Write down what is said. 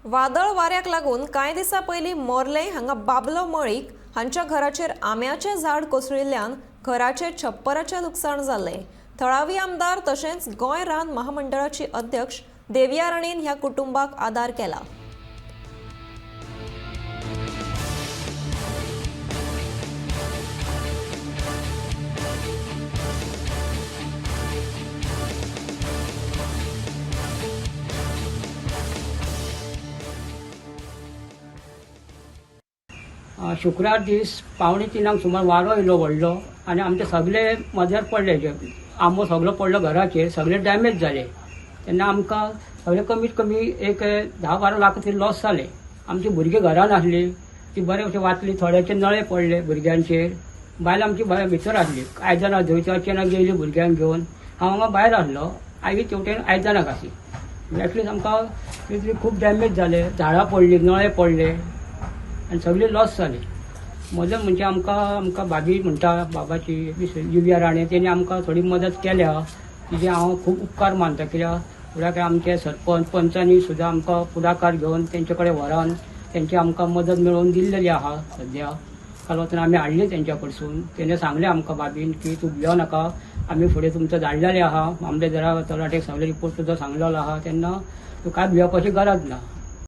वादळ वाऱ्याक लागून कांय दिसा पयलीं मोर्ले हांगा बाबलो मळीक हांच्या घराचेर आंब्याचें झाड कोसळिल्ल्यान घराचे छप्पराचें लुकसाण जाल्लें। थळावी आमदार तशेंच गोंय रान महामंडळाची अध्यक्ष देविया राणेन ह्या कुटुंबाक आदार केला। शुक्रार दीस 2:45 सुमार वारो येयलो व्हडलो आनी आमचे सगळे मजर पडले। आंबो सगळो पडलो घराचेर, सगळे डॅमेज जाले। तेन्ना आमकां सगळे कमीत कमी एक 10-12 लाख तरी लॉस जाले। आमची भुरगीं घरान आसली, ती बरे अशें वाचली, थोड्याचे नळे पडले भुरग्यांचेर। बायल आमची भितर आसली, आयदनां धुवची अचानक गेली भुरग्यांक घेवन। हांव हांगा भायर आसलो, आई तेवटेन आयदनां घासी। एटलीस्ट आमकां खूब डॅमेज जाले, झाडां पडली, नळे पडले आनी सगळी लॉस जाली। मदत म्हणजे आमकां भाभी म्हणटा बाबाची देविया राणे, तेणी आमकां थोडी मदत केल्या। तिजे हांव खूब उपकार मानता, कित्याक फुडाकार आमचे सरपंच पंचांनी सुद्दां आमकां फुडाकार घेवन तेंचे कडेन व्हरोन तेंची आमकां मदत मेळोवन दिल्लेली आहा। सद्या काल वतना आमी हाडली तेंच्या कडसून। तेणें सांगलें आमकां भाभीन की तूं भियो नाका, आमी फुडें तुमचो धाडलेले आहा। मामलेदारा तलाटेक सगळे रिपोर्ट सुद्दां सांगलेलो आहा, तेन्ना तूं काय भिवपाची गरज ना।